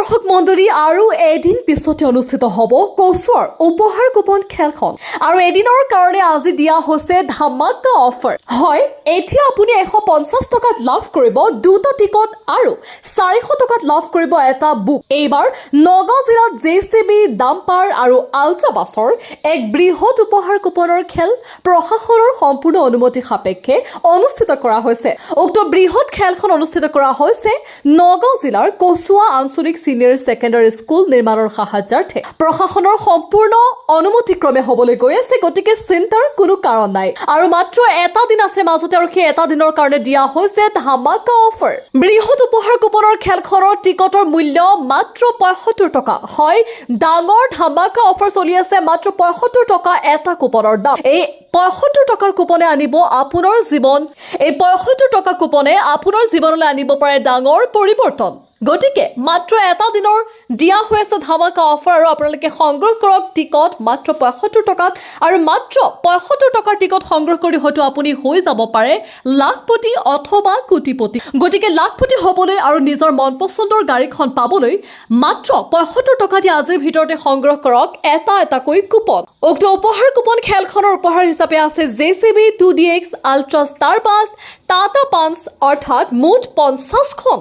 দৰ্শক মণ্ডলী আৰু এদিন পিছতে অনুষ্ঠিত হ'ব কচুৱাৰ উপহাৰ কুপন খেলখন আৰু এদিনৰ কাৰণে আজি দিয়া হৈছে ধামাকা অফাৰ। হয়, এতিয়া আপুনি 150 টকাত লাভ কৰিব দুটা টিকট আৰু 400 টকাত লাভ কৰিব এটা বুক। এইবাৰ নগাঁও জিলাত JCB, ডাম্পাৰ আৰু আল্ট্ৰা বাছৰ এক বৃহৎ উপহাৰ কুপনৰ খেল প্ৰশাসনৰ সম্পূৰ্ণ অনুমতি সাপেক্ষে অনুষ্ঠিত কৰা হৈছে। উক্ত বৃহৎ খেলখন অনুষ্ঠিত কৰা হৈছে নগাঁও জিলাৰ কচুৱা আঞ্চলিক সিনিয়ৰ সেকেন্ডাৰী স্কুল নিৰ্মাণৰ সাহায্যাৰ্থে। প্ৰশাসনৰ সম্পূৰ্ণ অনুমতিক্ৰমে হ'বলৈ গৈ আছে, গতিকে চিন্তাৰ কোনো কাৰণ নাই আৰু মাত্ৰ এটা দিন আছে মাজতে আৰু সেই এটা দিনৰ কাৰণে দিয়া হৈছে ধামাকা অফাৰ। বৃহৎ উপহাৰ কুপনৰ খেলখনৰ টিকটৰ মূল্য মাত্ৰ 75 টকা। হয়, ডাঙৰ ধামাকা অফাৰ চলি আছে, মাত্ৰ 75 টকা এটা কুপনৰ দাম। এই 75 টকাৰ কুপনে আনিব আপোনাৰ জীৱন, এই 75 টকা কুপনে আপোনাৰ জীৱনলৈ আনিব পাৰে ডাঙৰ পৰিৱৰ্তন। গতিকে মাত্ৰ এটা দিনৰ দিয়া হৈ আছে ধামাকা অফাৰ আৰু আপোনালোকে সংগ্ৰহ কৰক টিকট মাত্ৰ 75 টকাত আৰু মাত্ৰ 75 টকাৰ টিকট সংগ্ৰহ কৰি হয়তো আপুনি হৈ যাব পাৰে লাখপতি অথবা কোটিপতি। গতিকে লাখপতি হ'বলৈ আৰু নিজৰ মন পচন্দৰ গাড়ীখন পাবলৈ মাত্ৰ 75 টকা দি আজিৰ ভিতৰতে সংগ্ৰহ কৰক এটাকৈ কুপন। উক্ত উপহাৰ কুপন খেলখনৰ উপহাৰ হিচাপে আছে JCB 2DX ultra star bus, Tata Punch অৰ্থাৎ মুঠ 50খন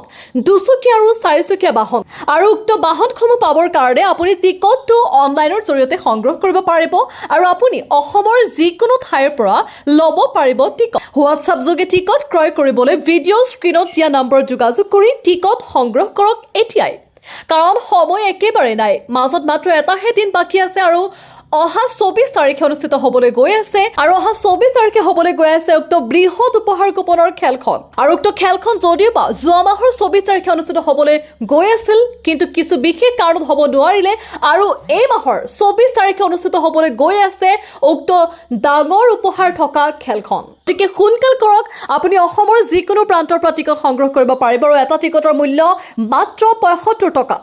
দুচকীয়া আৰু 4চকীয়া বাহন আৰু উক্ত বাহনসমূহ পাবৰ কাৰণে আপুনি টিকটটো অনলাইনৰ জৰিয়তে সংগ্ৰহ কৰিব পাৰিব আৰু আপুনি অসমৰ যিকোনো ঠাইৰ পৰা ল'ব পাৰিব টিকট। হোৱাটছআপ যোগে টিকট ক্ৰয় কৰিবলৈ ভিডিঅ' স্ক্ৰীণত দিয়া নম্বৰ যোগাযোগ কৰি টিকট সংগ্ৰহ কৰক এতিয়াই, কাৰণ সময় একেবাৰে নাই। মাজত মাত্ৰ এটাহে দিন বাকী আছে আৰু অহা 24 তাৰিখে অনুষ্ঠিত হ'বলৈ গৈ আছে আৰু অহা 24 তাৰিখে হ'বলৈ গৈ আছে উক্ত বৃহৎ উপহাৰ কুপনৰ খেলখন। আৰু উক্ত খেলখন যদিও বা যোৱা মাহৰ 24 তাৰিখে অনুষ্ঠিত হ'বলৈ গৈ আছিল, কিন্তু কিছু বিশেষ কাৰণত হ'ব নোৱাৰিলে আৰু এই মাহৰ 24 তাৰিখে অনুষ্ঠিত হ'বলৈ গৈ আছে উক্ত ডাঙৰ উপহাৰ থকা খেলখন। গতিকে সোনকাল কৰক, আপুনি অসমৰ যিকোনো প্ৰান্তৰ পৰা টিকট সংগ্ৰহ কৰিব পাৰিব আৰু এটা টিকটৰ মূল্য মাত্ৰ 75 টকা।